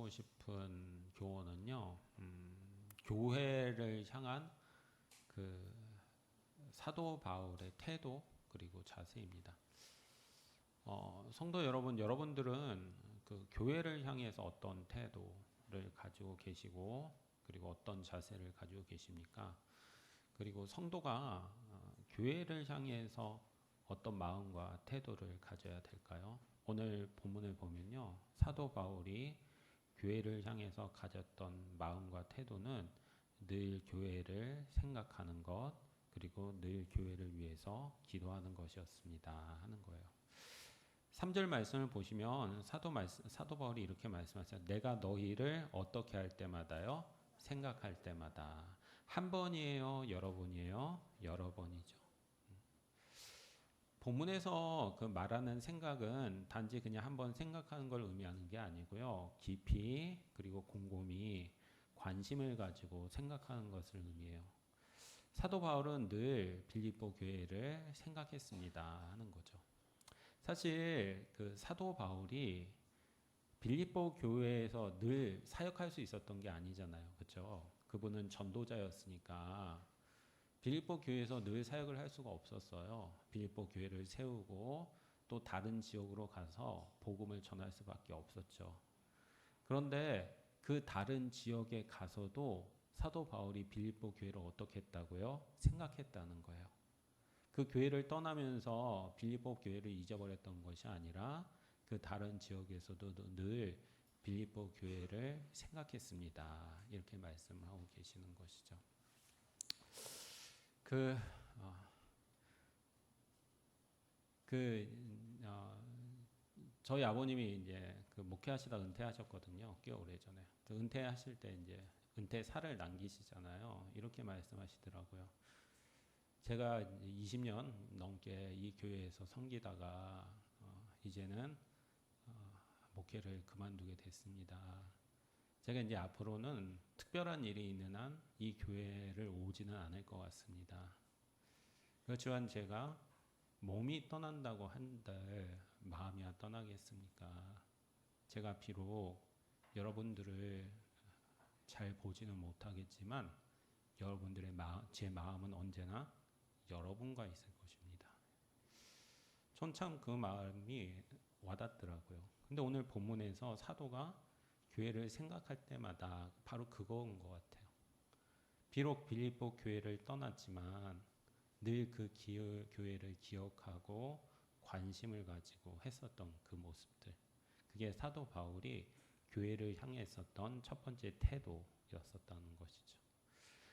하고 싶은 교훈은요, 교회를 향한 그 사도 바울의 태도 그리고 자세입니다. 성도 여러분, 여러분들은 그 교회를 향해서 어떤 태도를 가지고 계시고 그리고 어떤 자세를 가지고 계십니까? 그리고 성도가 교회를 향해서 어떤 마음과 태도를 가져야 될까요? 오늘 본문을 보면요, 사도 바울이 교회를 향해서 가졌던 마음과 태도는 늘 교회를 생각하는 것, 그리고 늘 교회를 위해서 기도하는 것이었습니다 하는 거예요. 3절 말씀을 보시면 사도 바울이 이렇게 말씀하세요. 내가 너희를 어떻게 할 때마다요? 생각할 때마다. 한 번이에요? 여러 번이에요? 여러 번이죠. 본문에서 그 말하는 생각은 단지 그냥 한번 생각하는 걸 의미하는 게 아니고요. 깊이 그리고 곰곰이 관심을 가지고 생각하는 것을 의미해요. 사도 바울은 늘 빌립보 교회를 생각했습니다 하는 거죠. 사실 그 사도 바울이 빌립보 교회에서 늘 사역할 수 있었던 게 아니잖아요. 그렇죠? 그분은 전도자였으니까 빌립보 교회에서 늘 사역을 할 수가 없었어요. 빌립보 교회를 세우고 또 다른 지역으로 가서 복음을 전할 수밖에 없었죠. 그런데 그 다른 지역에 가서도 사도 바울이 빌립보 교회를 어떻게 했다고요? 생각했다는 거예요. 그 교회를 떠나면서 빌립보 교회를 잊어버렸던 것이 아니라 그 다른 지역에서도 늘 빌립보 교회를 생각했습니다. 이렇게 말씀하고 계시는 것이죠. 저희 아버님이 이제 그 목회하시다 은퇴하셨거든요. 꽤 오래 전에. 은퇴하실 때 이제 은퇴사를 남기시잖아요. 이렇게 말씀하시더라고요. 제가 20년 넘게 이 교회에서 섬기다가 이제는 목회를 그만두게 됐습니다. 제가 이제 앞으로는 특별한 일이 있는 한 이 교회를 오지는 않을 것 같습니다. 그렇지만 제가 몸이 떠난다고 한들 마음이야 떠나겠습니까? 제가 비록 여러분들을 잘 보지는 못하겠지만 여러분들의 제 마음은 언제나 여러분과 있을 것입니다. 전 참 그 마음이 와닿더라고요. 근데 오늘 본문에서 사도가 교회를 생각할 때마다 바로 그거인 것 같아요. 비록 빌립보 교회를 떠났지만 늘 그 교회를 기억하고 관심을 가지고 했었던 그 모습들. 그게 사도 바울이 교회를 향했었던 첫 번째 태도였었다는 것이죠.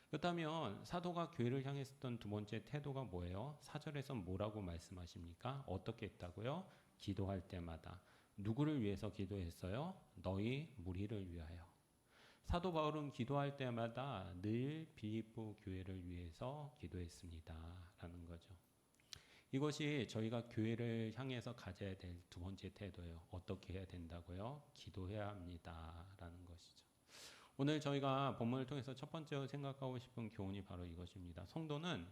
그렇다면 사도가 교회를 향했었던 두 번째 태도가 뭐예요? 4절에서 뭐라고 말씀하십니까? 어떻게 했다고요? 기도할 때마다. 누구를 위해서 기도했어요? 너희 무리를 위하여. 사도 바울은 기도할 때마다 늘 빌립보 교회를 위해서 기도했습니다 라는 거죠. 이것이 저희가 교회를 향해서 가져야 될 두 번째 태도예요. 어떻게 해야 된다고요? 기도해야 합니다 라는 것이죠. 오늘 저희가 본문을 통해서 첫 번째로 생각하고 싶은 교훈이 바로 이것입니다. 성도는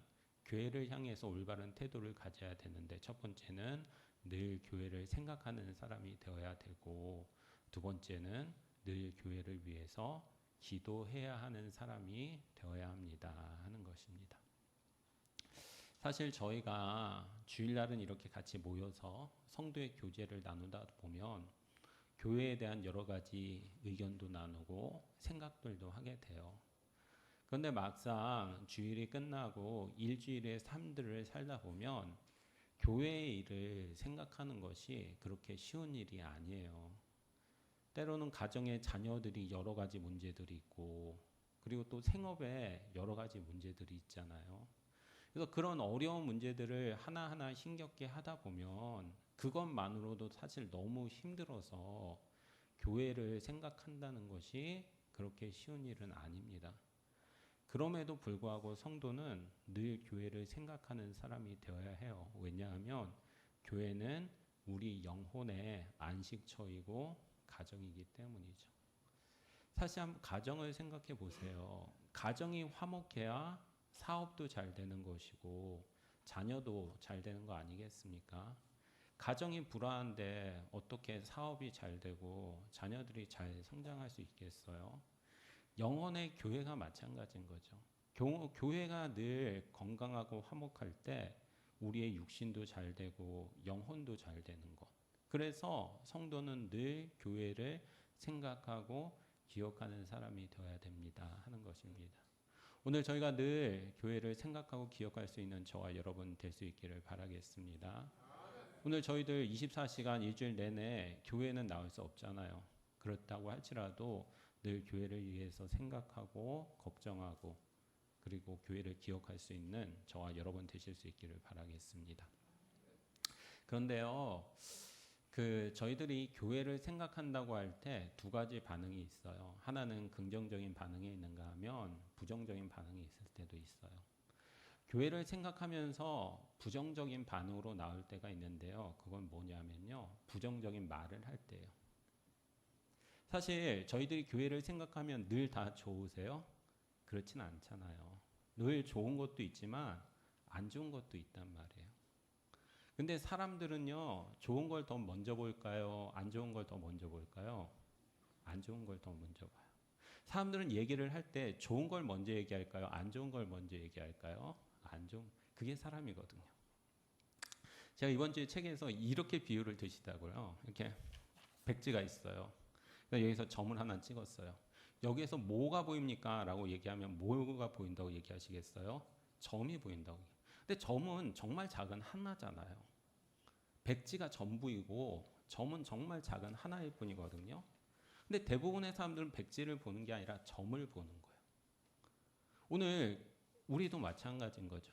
교회를 향해서 올바른 태도를 가져야 되는데 첫 번째는 늘 교회를 생각하는 사람이 되어야 되고 두 번째는 늘 교회를 위해서 기도해야 하는 사람이 되어야 합니다 하는 것입니다. 사실 저희가 주일날은 이렇게 같이 모여서 성도의 교제를 나누다 보면 교회에 대한 여러 가지 의견도 나누고 생각들도 하게 돼요. 그런데 막상 주일이 끝나고 일주일의 삶들을 살다 보면 교회의 일을 생각하는 것이 그렇게 쉬운 일이 아니에요. 때로는 가정에 자녀들이 여러 가지 문제들이 있고 그리고 또 생업에 여러 가지 문제들이 있잖아요. 그래서 그런 어려운 문제들을 하나하나 힘겹게 하다 보면 그것만으로도 사실 너무 힘들어서 교회를 생각한다는 것이 그렇게 쉬운 일은 아닙니다. 그럼에도 불구하고 성도는 늘 교회를 생각하는 사람이 되어야 해요. 왜냐하면 교회는 우리 영혼의 안식처이고 가정이기 때문이죠. 사실 한번 가정을 생각해 보세요. 가정이 화목해야 사업도 잘 되는 것이고 자녀도 잘 되는 거 아니겠습니까? 가정이 불화한데 어떻게 사업이 잘 되고 자녀들이 잘 성장할 수 있겠어요? 영혼의 교회가 마찬가지인 거죠. 교회가 늘 건강하고 화목할 때 우리의 육신도 잘 되고 영혼도 잘 되는 것. 그래서 성도는 늘 교회를 생각하고 기억하는 사람이 되어야 됩니다 하는 것입니다. 오늘 저희가 늘 교회를 생각하고 기억할 수 있는 저와 여러분 될 수 있기를 바라겠습니다. 오늘 저희들 24시간 일주일 내내 교회는 나올 수 없잖아요. 그렇다고 할지라도 늘 교회를 위해서 생각하고 걱정하고 그리고 교회를 기억할 수 있는 저와 여러분 되실 수 있기를 바라겠습니다. 그런데요, 저희들이 교회를 생각한다고 할 때 두 가지 반응이 있어요. 하나는 긍정적인 반응이 있는가 하면 부정적인 반응이 있을 때도 있어요. 교회를 생각하면서 부정적인 반응으로 나올 때가 있는데요. 그건 뭐냐면요, 부정적인 말을 할 때예요. 사실 저희들이 교회를 생각하면 늘 다 좋으세요? 그렇진 않잖아요. 늘 좋은 것도 있지만 안 좋은 것도 있단 말이에요. 근데 사람들은요, 좋은 걸 더 먼저 볼까요? 안 좋은 걸 더 먼저 볼까요? 안 좋은 걸 더 먼저 봐요. 사람들은 얘기를 할 때 좋은 걸 먼저 얘기할까요? 안 좋은 걸 먼저 얘기할까요? 안 좋은, 그게 사람이거든요. 제가 이번 주에 책에서 이렇게 비유를 드시다고요. 이렇게 백지가 있어요. 여기서 점을 하나 찍었어요. 여기에서 뭐가 보입니까? 라고 얘기하면 뭐가 보인다고 얘기하시겠어요? 점이 보인다고. 근데 점은 정말 작은 하나잖아요. 백지가 전부이고 점은 정말 작은 하나일 뿐이거든요. 근데 대부분의 사람들은 백지를 보는 게 아니라 점을 보는 거예요. 오늘 우리도 마찬가지인 거죠.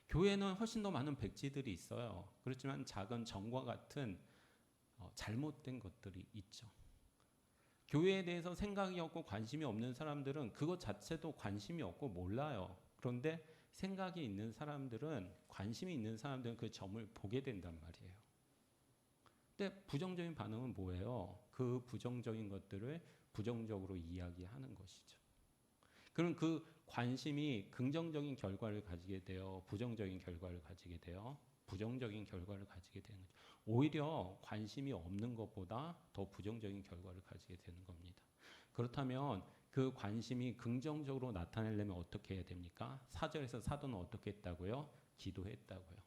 교회는 훨씬 더 많은 백지들이 있어요. 그렇지만 작은 점과 같은 잘못된 것들이 있죠. 교회에 대해서 생각이 없고 관심이 없는 사람들은 그것 자체도 관심이 없고 몰라요. 그런데 생각이 있는 사람들은, 관심이 있는 사람들은 그 점을 보게 된단 말이에요. 근데 부정적인 반응은 뭐예요? 그 부정적인 것들을 부정적으로 이야기하는 것이죠. 그럼 그 관심이 긍정적인 결과를 가지게 돼요? 부정적인 결과를 가지게 돼요? 부정적인 결과를 가지게 되는 거죠. 오히려 관심이 없는 것보다 더 부정적인 결과를 가지게 되는 겁니다. 그렇다면 그 관심이 긍정적으로 나타내려면 어떻게 해야 됩니까? 4절에서 사도는 어떻게 했다고요? 기도했다고요.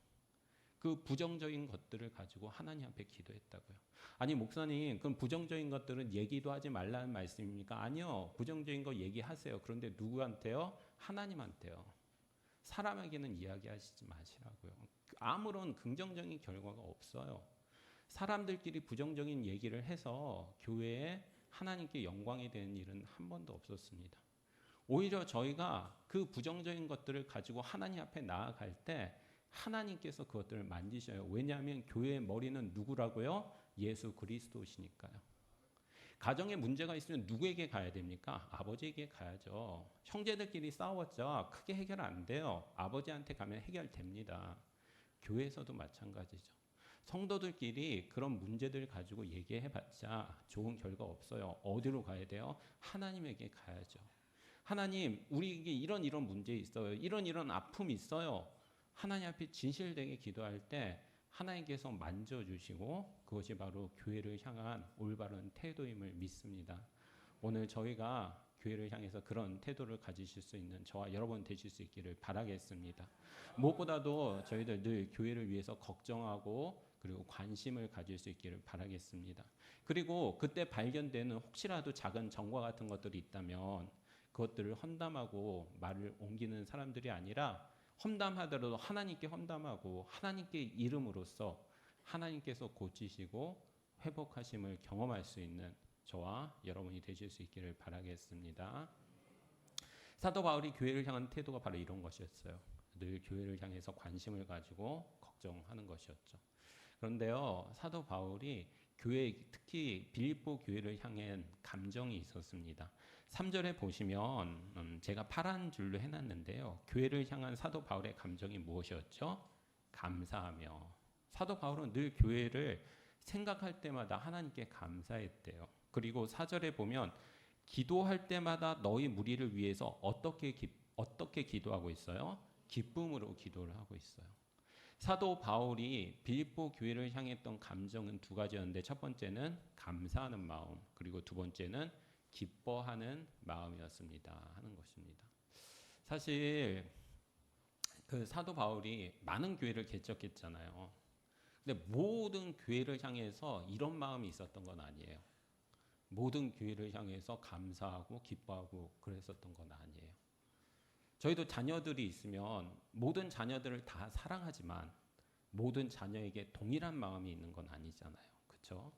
그 부정적인 것들을 가지고 하나님 앞에 기도했다고요. 아니 목사님, 그럼 부정적인 것들은 얘기도 하지 말라는 말씀입니까? 아니요. 부정적인 거 얘기하세요. 그런데 누구한테요? 하나님한테요. 사람에게는 이야기하시지 마시라고요. 아무런 긍정적인 결과가 없어요. 사람들끼리 부정적인 얘기를 해서 교회에 하나님께 영광이 되는 일은 한 번도 없었습니다. 오히려 저희가 그 부정적인 것들을 가지고 하나님 앞에 나아갈 때 하나님께서 그것들을 만지셔요. 왜냐하면 교회의 머리는 누구라고요? 예수 그리스도시니까요. 가정에 문제가 있으면 누구에게 가야 됩니까? 아버지에게 가야죠. 형제들끼리 싸웠죠. 크게 해결 안 돼요. 아버지한테 가면 해결됩니다. 교회에서도 마찬가지죠. 성도들끼리 그런 문제들 가지고 얘기해봤자 좋은 결과 없어요. 어디로 가야 돼요? 하나님에게 가야죠. 하나님, 우리에게 이런 문제 있어요. 이런 아픔이 있어요. 하나님 앞에 진실되게 기도할 때 하나님께서 만져주시고 그것이 바로 교회를 향한 올바른 태도임을 믿습니다. 오늘 저희가 교회를 향해서 그런 태도를 가지실 수 있는 저와 여러분 되실 수 있기를 바라겠습니다. 무엇보다도 저희들 늘 교회를 위해서 걱정하고 그리고 관심을 가질 수 있기를 바라겠습니다. 그리고 그때 발견되는 혹시라도 작은 점과 같은 것들이 있다면 그것들을 험담하고 말을 옮기는 사람들이 아니라 험담하더라도 하나님께 험담하고 하나님께 이름으로써 하나님께서 고치시고 회복하심을 경험할 수 있는 저와 여러분이 되실 수 있기를 바라겠습니다. 사도 바울이 교회를 향한 태도가 바로 이런 것이었어요. 늘 교회를 향해서 관심을 가지고 걱정하는 것이었죠. 그런데요, 사도 바울이 특히 빌립보 교회를 향한 감정이 있었습니다. 3절에 보시면 제가 파란 줄로 해놨는데요. 교회를 향한 사도 바울의 감정이 무엇이었죠? 감사하며. 사도 바울은 늘 교회를 생각할 때마다 하나님께 감사했대요. 그리고 4절에 보면 기도할 때마다 너희 무리를 위해서 어떻게 기도하고 있어요? 기쁨으로 기도를 하고 있어요. 사도 바울이 빌립보 교회를 향했던 감정은 두 가지였는데 첫 번째는 감사하는 마음, 그리고 두 번째는 기뻐하는 마음이었습니다 하는 것입니다. 사실 그 사도 바울이 많은 교회를 개척했잖아요. 근데 모든 교회를 향해서 이런 마음이 있었던 건 아니에요. 모든 교회를 향해서 감사하고 기뻐하고 그랬었던 건 아니에요. 저희도 자녀들이 있으면 모든 자녀들을 다 사랑하지만 모든 자녀에게 동일한 마음이 있는 건 아니잖아요. 그렇죠?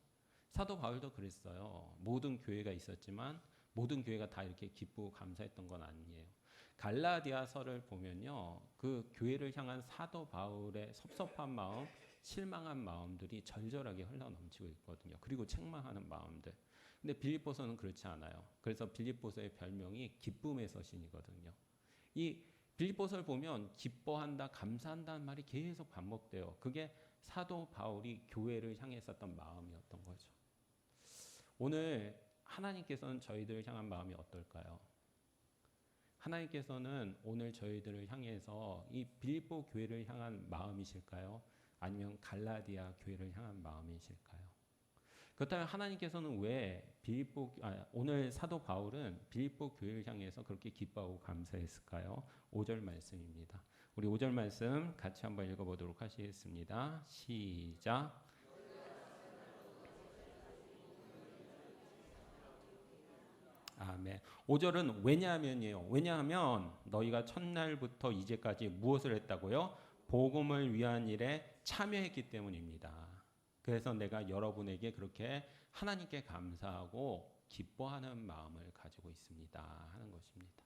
사도 바울도 그랬어요. 모든 교회가 있었지만 모든 교회가 다 이렇게 기쁘고 감사했던 건 아니에요. 갈라디아서를 보면요, 그 교회를 향한 사도 바울의 섭섭한 마음, 실망한 마음들이 절절하게 흘러넘치고 있거든요. 그리고 책망하는 마음들. 근데 빌립보서는 그렇지 않아요. 그래서 빌립보서의 별명이 기쁨의 서신이거든요. 이 빌립보서를 보면 기뻐한다, 감사한다는 말이 계속 반복돼요. 그게 사도 바울이 교회를 향했었던 마음이었던 거죠. 오늘 하나님께서는 저희들을 향한 마음이 어떨까요? 하나님께서는 오늘 저희들을 향해서 이 빌립보 교회를 향한 마음이실까요? 아니면 갈라디아 교회를 향한 마음이실까요? 그렇다면 하나님께서는 왜 오늘 사도 바울은 빌립보 교회를 향해서 그렇게 기뻐하고 감사했을까요? 5절 말씀입니다. 우리 5절 말씀 같이 한번 읽어보도록 하시겠습니다. 시작. 아멘. 5절은 왜냐하면이에요. 왜냐하면 너희가 첫날부터 이제까지 무엇을 했다고요? 복음을 위한 일에 참여했기 때문입니다. 그래서 내가 여러분에게 그렇게 하나님께 감사하고 기뻐하는 마음을 가지고 있습니다 하는 것입니다.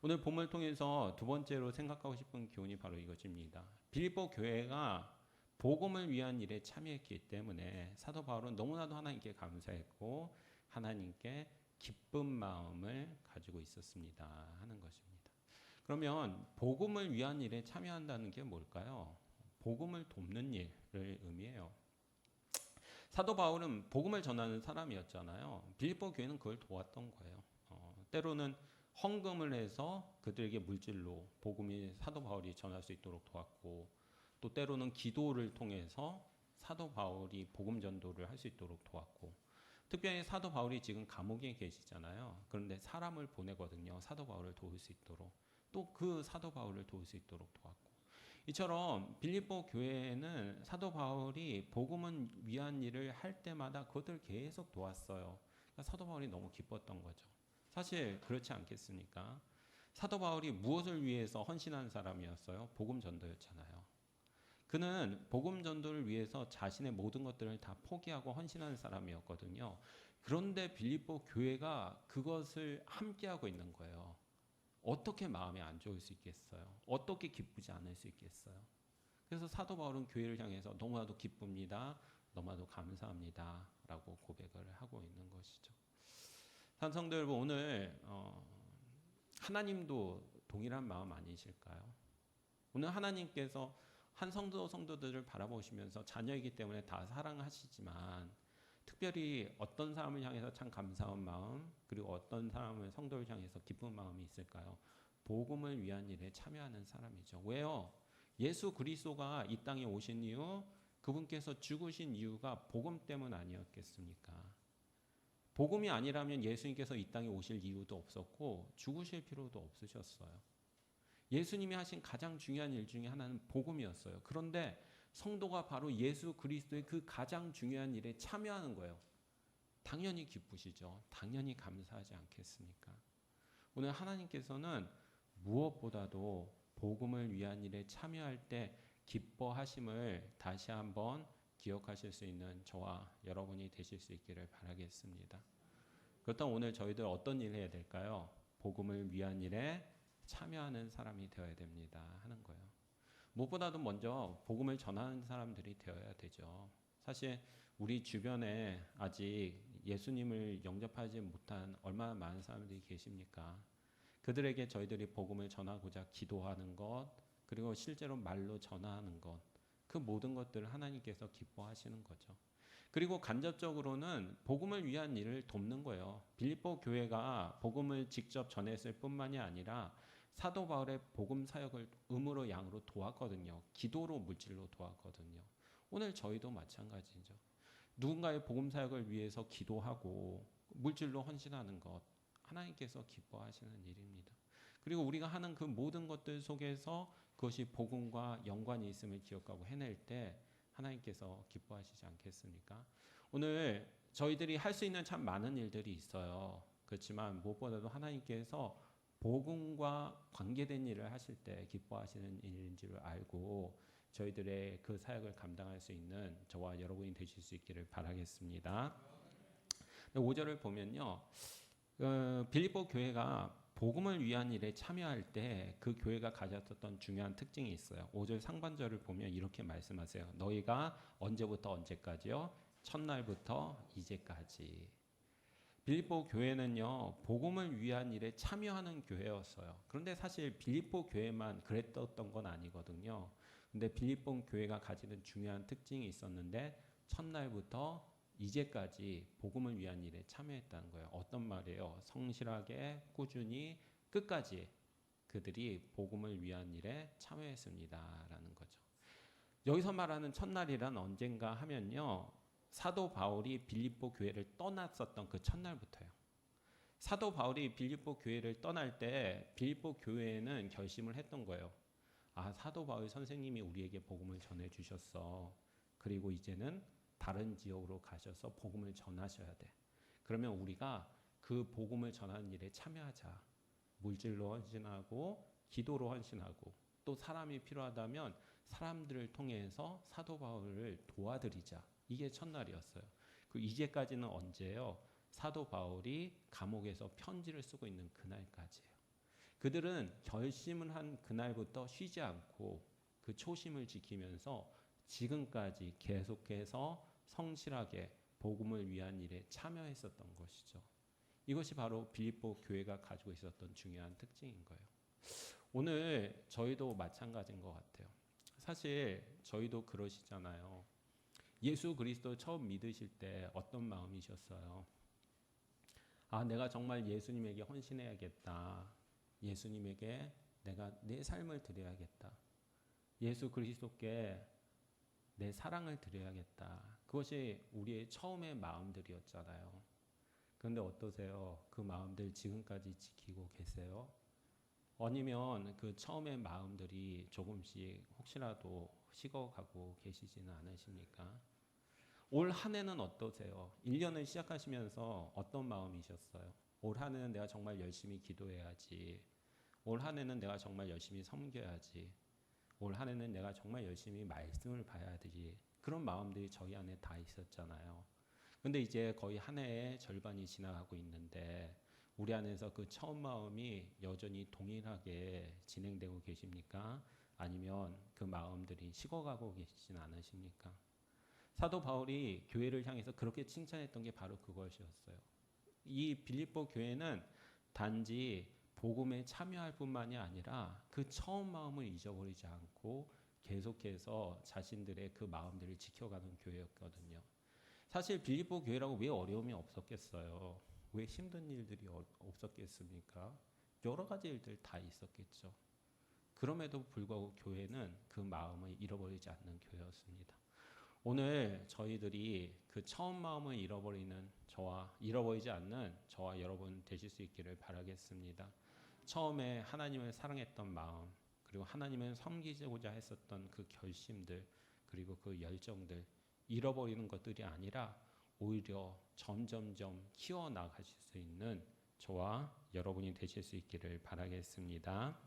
오늘 본문을 통해서 두 번째로 생각하고 싶은 교훈이 바로 이것입니다. 빌립보 교회가 복음을 위한 일에 참여했기 때문에 사도 바울은 너무나도 하나님께 감사했고 하나님께 기쁜 마음을 가지고 있었습니다 하는 것입니다. 그러면 복음을 위한 일에 참여한다는 게 뭘까요? 복음을 돕는 일을 의미해요. 사도 바울은 복음을 전하는 사람이었잖아요. 빌립보 교회는 그걸 도왔던 거예요. 때로는 헌금을 해서 그들에게 물질로 복음이 사도 바울이 전할 수 있도록 도왔고, 또 때로는 기도를 통해서 사도 바울이 복음 전도를 할 수 있도록 도왔고, 특별히 사도 바울이 지금 감옥에 계시잖아요. 그런데 사람을 보내거든요. 사도 바울을 도울 수 있도록. 또 그 사도 바울을 도울 수 있도록 도왔고. 이처럼 빌립보 교회에는 사도 바울이 복음을 위한 일을 할 때마다 그것을 계속 도왔어요. 그러니까 사도 바울이 너무 기뻤던 거죠. 사실 그렇지 않겠습니까? 사도 바울이 무엇을 위해서 헌신한 사람이었어요? 복음 전도였잖아요. 그는 복음 전도를 위해서 자신의 모든 것들을 다 포기하고 헌신하는 사람이었거든요. 그런데 빌립보 교회가 그것을 함께하고 있는 거예요. 어떻게 마음이 안 좋을 수 있겠어요? 어떻게 기쁘지 않을 수 있겠어요? 그래서 사도 바울은 교회를 향해서 너무나도 기쁩니다. 너무나도 감사합니다. 라고 고백을 하고 있는 것이죠. 산성도 여러분, 오늘 하나님도 동일한 마음 아니실까요? 오늘 하나님께서 한 성도들을 바라보시면서 자녀이기 때문에 다 사랑하시지만 특별히 어떤 사람을 향해서 참 감사한 마음, 그리고 어떤 사람을 성도를 향해서 기쁜 마음이 있을까요? 복음을 위한 일에 참여하는 사람이죠. 왜요? 예수 그리스도가 이 땅에 오신 이유, 그분께서 죽으신 이유가 복음 때문 아니었겠습니까? 복음이 아니라면 예수님께서 이 땅에 오실 이유도 없었고 죽으실 필요도 없으셨어요. 예수님이 하신 가장 중요한 일 중에 하나는 복음이었어요. 그런데 성도가 바로 예수 그리스도의 그 가장 중요한 일에 참여하는 거예요. 당연히 기쁘시죠. 당연히 감사하지 않겠습니까? 오늘 하나님께서는 무엇보다도 복음을 위한 일에 참여할 때 기뻐하심을 다시 한번 기억하실 수 있는 저와 여러분이 되실 수 있기를 바라겠습니다. 그렇다면 오늘 저희들 어떤 일을 해야 될까요? 복음을 위한 일에 참여하는 사람이 되어야 됩니다 하는 거예요. 무엇보다도 먼저 복음을 전하는 사람들이 되어야 되죠. 사실 우리 주변에 아직 예수님을 영접하지 못한 얼마나 많은 사람들이 계십니까? 그들에게 저희들이 복음을 전하고자 기도하는 것, 그리고 실제로 말로 전하는 것, 그 모든 것들을 하나님께서 기뻐하시는 거죠. 그리고 간접적으로는 복음을 위한 일을 돕는 거예요. 빌립보 교회가 복음을 직접 전했을 뿐만이 아니라 사도 바울의 복음 사역을 음으로 양으로 도왔거든요. 기도로 물질로 도왔거든요. 오늘 저희도 마찬가지죠. 누군가의 복음 사역을 위해서 기도하고 물질로 헌신하는 것 하나님께서 기뻐하시는 일입니다. 그리고 우리가 하는 그 모든 것들 속에서 그것이 복음과 연관이 있음을 기억하고 해낼 때 하나님께서 기뻐하시지 않겠습니까? 오늘 저희들이 할 수 있는 참 많은 일들이 있어요. 그렇지만 무엇보다도 하나님께서 복음과 관계된 일을 하실 때 기뻐하시는 일인 줄 알고 저희들의 그 사역을 감당할 수 있는 저와 여러분이 되실 수 있기를 바라겠습니다. 5절을 보면요. 빌립보 교회가 복음을 위한 일에 참여할 때 그 교회가 가졌었던 중요한 특징이 있어요. 5절 상반절을 보면 이렇게 말씀하세요. 너희가 언제부터 언제까지요? 첫날부터 이제까지. 빌립보 교회는요, 복음을 위한 일에 참여하는 교회였어요. 그런데 사실 빌립보 교회만 그랬던 건 아니거든요. 근데 빌립보 교회가 가지는 중요한 특징이 있었는데 첫날부터 이제까지 복음을 위한 일에 참여했다는 거예요. 어떤 말이에요? 성실하게 꾸준히 끝까지 그들이 복음을 위한 일에 참여했습니다라는 거죠. 여기서 말하는 첫날이란 언젠가 하면요. 사도 바울이 빌립보 교회를 떠났었던 그 첫날부터요. 사도 바울이 빌립보 교회를 떠날 때 빌립보 교회는 결심을 했던 거예요. 아, 사도 바울 선생님이 우리에게 복음을 전해 주셨어. 그리고 이제는 다른 지역으로 가셔서 복음을 전하셔야 돼. 그러면 우리가 그 복음을 전하는 일에 참여하자. 물질로 헌신하고 기도로 헌신하고 또 사람이 필요하다면 사람들을 통해서 사도 바울을 도와드리자. 이게 첫날이었어요. 그 이제까지는 언제예요? 사도 바울이 감옥에서 편지를 쓰고 있는 그날까지예요. 그들은 결심을 한 그날부터 쉬지 않고 그 초심을 지키면서 지금까지 계속해서 성실하게 복음을 위한 일에 참여했었던 것이죠. 이것이 바로 빌립보 교회가 가지고 있었던 중요한 특징인 거예요. 오늘 저희도 마찬가지인 것 같아요. 사실 저희도 그러시잖아요. 예수 그리스도 처음 믿으실 때 어떤 마음이셨어요? 아, 내가 정말 예수님에게 헌신해야겠다. 예수님에게 내가 내 삶을 드려야겠다. 예수 그리스도께 내 사랑을 드려야겠다. 그것이 우리의 처음의 마음들이었잖아요. 그런데 어떠세요? 그 마음들 지금까지 지키고 계세요? 아니면 그 처음의 마음들이 조금씩 혹시라도 식어가고 계시지는 않으십니까? 올 한 해는 어떠세요? 1년을 시작하시면서 어떤 마음이셨어요? 올 한 해는 내가 정말 열심히 기도해야지. 올 한 해는 내가 정말 열심히 섬겨야지. 올 한 해는 내가 정말 열심히 말씀을 봐야 되지. 그런 마음들이 저희 안에 다 있었잖아요. 근데 이제 거의 한 해의 절반이 지나가고 있는데 우리 안에서 그 처음 마음이 여전히 동일하게 진행되고 계십니까? 아니면 그 마음들이 식어가고 계시진 않으십니까? 사도 바울이 교회를 향해서 그렇게 칭찬했던 게 바로 그것이었어요. 이 빌립보 교회는 단지 복음에 참여할 뿐만이 아니라 그 처음 마음을 잊어버리지 않고 계속해서 자신들의 그 마음들을 지켜가는 교회였거든요. 사실 빌립보 교회라고 왜 어려움이 없었겠어요? 왜 힘든 일들이 없었겠습니까? 여러 가지 일들 다 있었겠죠. 그럼에도 불구하고 교회는 그 마음을 잃어버리지 않는 교회였습니다. 오늘 저희들이 그 처음 마음을 잃어버리지 않는 저와 여러분 되실 수 있기를 바라겠습니다. 처음에 하나님을 사랑했던 마음, 그리고 하나님을 섬기고자 했었던 그 결심들, 그리고 그 열정들 잃어버리는 것들이 아니라 오히려 점점점 키워나가실 수 있는 저와 여러분이 되실 수 있기를 바라겠습니다.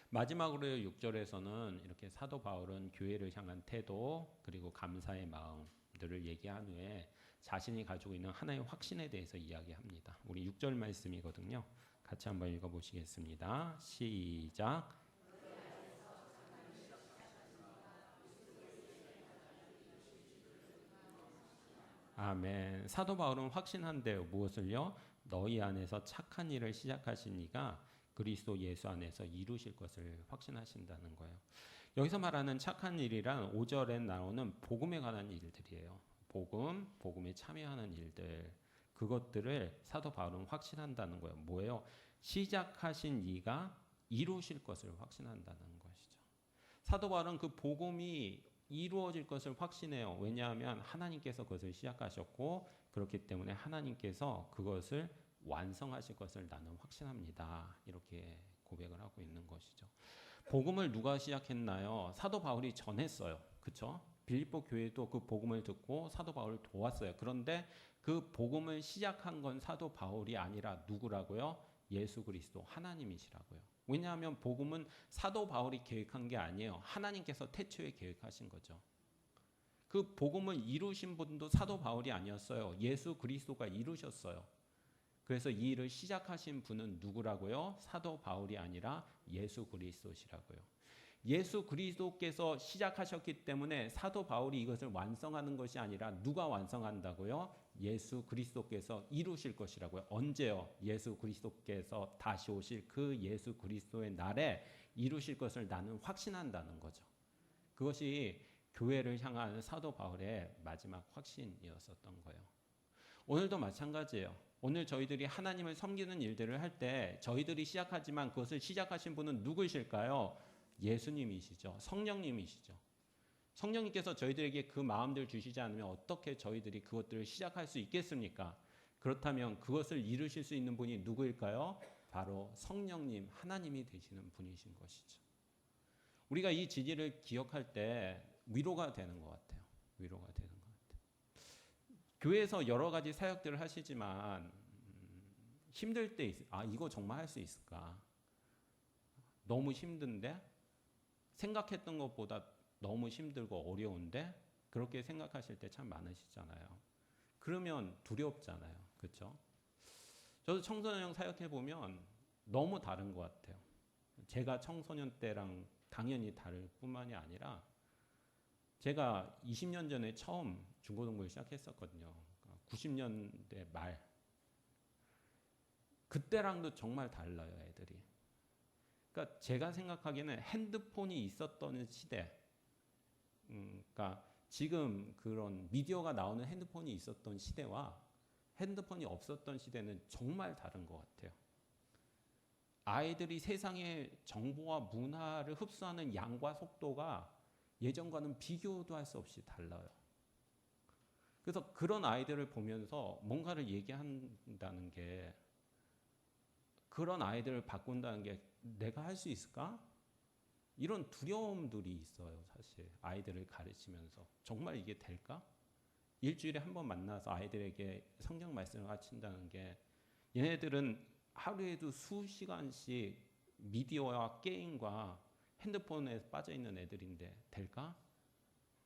마지막으로 6절에서는 이렇게 사도 바울은 교회를 향한 태도 그리고 감사의 마음들을 얘기한 후에 자신이 가지고 있는 하나의 확신에 대해서 이야기합니다. 우리 6절 말씀이거든요. 같이 한번 읽어보시겠습니다. 시작. 아멘. 사도 바울은 확신한대요. 무엇을요? 너희 안에서 착한 일을 시작하신 이가 그리스도 예수 안에서 이루실 것을 확신하신다는 거예요. 여기서 말하는 착한 일이란 5절에 나오는 복음에 관한 일들이에요. 복음에 참여하는 일들. 그것들을 사도 바울은 확신한다는 거예요. 뭐예요? 시작하신 이가 이루실 것을 확신한다는 것이죠. 사도 바울은 그 복음이 이루어질 것을 확신해요. 왜냐하면 하나님께서 그것을 시작하셨고 그렇기 때문에 하나님께서 그것을 완성하실 것을 나는 확신합니다. 이렇게 고백을 하고 있는 것이죠. 복음을 누가 시작했나요? 사도 바울이 전했어요. 그렇죠? 빌립보 교회도 그 복음을 듣고 사도 바울을 도왔어요. 그런데 그 복음을 시작한 건 사도 바울이 아니라 누구라고요? 예수 그리스도 하나님이시라고요. 왜냐하면 복음은 사도 바울이 계획한 게 아니에요. 하나님께서 태초에 계획하신 거죠. 그 복음을 이루신 분도 사도 바울이 아니었어요. 예수 그리스도가 이루셨어요. 그래서 이 일을 시작하신 분은 누구라고요? 사도 바울이 아니라 예수 그리스도시라고요. 예수 그리스도께서 시작하셨기 때문에 사도 바울이 이것을 완성하는 것이 아니라 누가 완성한다고요? 예수 그리스도께서 이루실 것이라고요. 언제요? 예수 그리스도께서 다시 오실 그 예수 그리스도의 날에 이루실 것을 나는 확신한다는 거죠. 그것이 교회를 향한 사도 바울의 마지막 확신이었었던 거예요. 오늘도 마찬가지예요. 오늘 저희들이 하나님을 섬기는 일들을 할 때 저희들이 시작하지만 그것을 시작하신 분은 누구실까요? 예수님이시죠. 성령님이시죠. 성령님께서 저희들에게 그 마음들 주시지 않으면 어떻게 저희들이 그것들을 시작할 수 있겠습니까? 그렇다면 그것을 이루실 수 있는 분이 누구일까요? 바로 성령님, 하나님이 되시는 분이신 것이죠. 우리가 이 진리를 기억할 때 위로가 되는 것 같아요. 위로가 되는 것 같아요. 교회에서 여러 가지 사역들을 하시지만 힘들 때 이거 정말 할 수 있을까? 너무 힘든데? 생각했던 것보다 너무 힘들고 어려운데? 그렇게 생각하실 때 참 많으시잖아요. 그러면 두렵잖아요. 그렇죠? 저도 청소년 사역해 보면 너무 다른 것 같아요. 제가 청소년 때랑 당연히 다를 뿐만이 아니라 제가 20년 전에 처음 중고등부를 시작했었거든요. 90년대 말. 그때랑도 정말 달라요, 애들이. 그러니까 제가 생각하기에는 핸드폰이 있었던 시대, 그러니까 지금 그런 미디어가 나오는 핸드폰이 있었던 시대와 핸드폰이 없었던 시대는 정말 다른 것 같아요. 아이들이 세상의 정보와 문화를 흡수하는 양과 속도가 예전과는 비교도 할 수 없이 달라요. 그래서 그런 아이들을 보면서 뭔가를 얘기한다는 게, 그런 아이들을 바꾼다는 게 내가 할 수 있을까? 이런 두려움들이 있어요. 사실 아이들을 가르치면서 정말 이게 될까? 일주일에 한 번 만나서 아이들에게 성경 말씀을 가르친다는 게, 얘네들은 하루에도 수시간씩 미디어와 게임과 핸드폰에 빠져있는 애들인데 될까?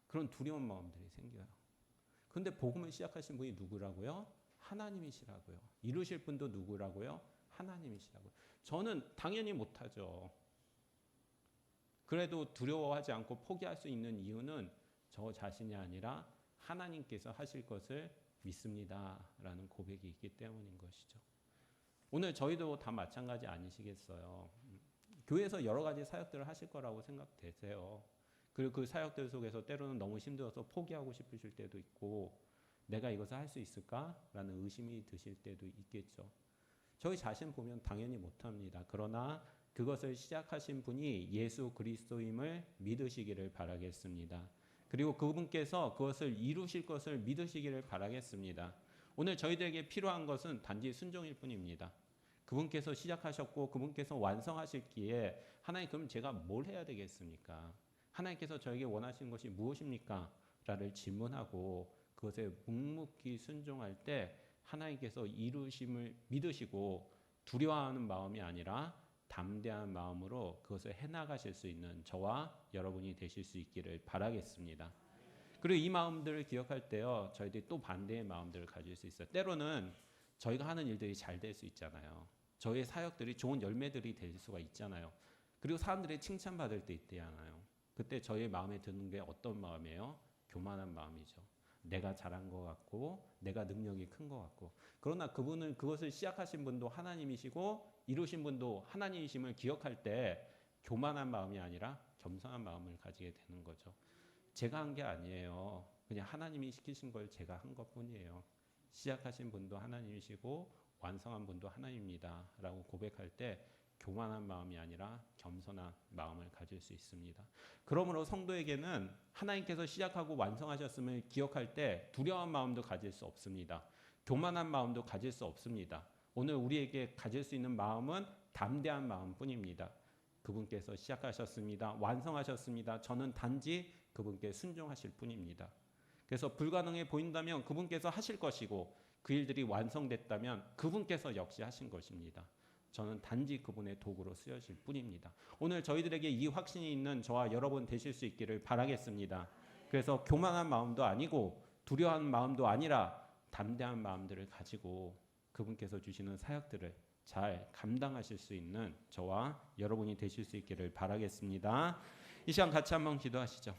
그런 두려운 마음들이 생겨요. 그런데 복음을 시작하신 분이 누구라고요? 하나님이시라고요. 이루실 분도 누구라고요? 하나님이시라고요. 저는 당연히 못하죠. 그래도 두려워하지 않고 포기할 수 있는 이유는 저 자신이 아니라 하나님께서 하실 것을 믿습니다라는 고백이 있기 때문인 것이죠. 오늘 저희도 다 마찬가지 아니시겠어요? 교회에서 여러 가지 사역들을 하실 거라고 생각되세요. 그리고 그 사역들 속에서 때로는 너무 힘들어서 포기하고 싶으실 때도 있고, 내가 이것을 할 수 있을까라는 의심이 드실 때도 있겠죠. 저희 자신 보면 당연히 못합니다. 그러나 그것을 시작하신 분이 예수 그리스도임을 믿으시기를 바라겠습니다. 그리고 그분께서 그것을 이루실 것을 믿으시기를 바라겠습니다. 오늘 저희들에게 필요한 것은 단지 순종일 뿐입니다. 그분께서 시작하셨고 그분께서 완성하실기에, 하나님 그럼 제가 뭘 해야 되겠습니까? 하나님께서 저에게 원하시는 것이 무엇입니까? 라를 질문하고 그것에 묵묵히 순종할 때 하나님께서 이루심을 믿으시고 두려워하는 마음이 아니라 담대한 마음으로 그것을 해나가실 수 있는 저와 여러분이 되실 수 있기를 바라겠습니다. 그리고 이 마음들을 기억할 때요, 저희들이 또 반대의 마음들을 가질 수 있어요. 때로는 저희가 하는 일들이 잘 될 수 있잖아요. 저희의 사역들이 좋은 열매들이 될 수가 있잖아요. 그리고 사람들이 칭찬받을 때 있잖아요. 그때 저희 마음에 드는 게 어떤 마음이에요? 교만한 마음이죠. 내가 잘한 것 같고 내가 능력이 큰 것 같고. 그러나 그분은 그것을 시작하신 분도 하나님이시고 이루신 분도 하나님이심을 기억할 때 교만한 마음이 아니라 겸손한 마음을 가지게 되는 거죠. 제가 한 게 아니에요. 그냥 하나님이 시키신 걸 제가 한 것뿐이에요. 시작하신 분도 하나님이시고 완성한 분도 하나님입니다 라고 고백할 때 교만한 마음이 아니라 겸손한 마음을 가질 수 있습니다. 그러므로 성도에게는 하나님께서 시작하고 완성하셨음을 기억할 때 두려운 마음도 가질 수 없습니다. 교만한 마음도 가질 수 없습니다. 오늘 우리에게 가질 수 있는 마음은 담대한 마음뿐입니다. 그분께서 시작하셨습니다. 완성하셨습니다. 저는 단지 그분께 순종하실 뿐입니다. 그래서 불가능해 보인다면 그분께서 하실 것이고 그 일들이 완성됐다면 그분께서 역시 하신 것입니다. 저는 단지 그분의 도구로 쓰여질 뿐입니다. 오늘 저희들에게 이 확신이 있는 저와 여러분 되실 수 있기를 바라겠습니다. 그래서 교만한 마음도 아니고 두려워하는 마음도 아니라 담대한 마음들을 가지고 그분께서 주시는 사역들을 잘 감당하실 수 있는 저와 여러분이 되실 수 있기를 바라겠습니다. 이 시간 같이 한번 기도하시죠.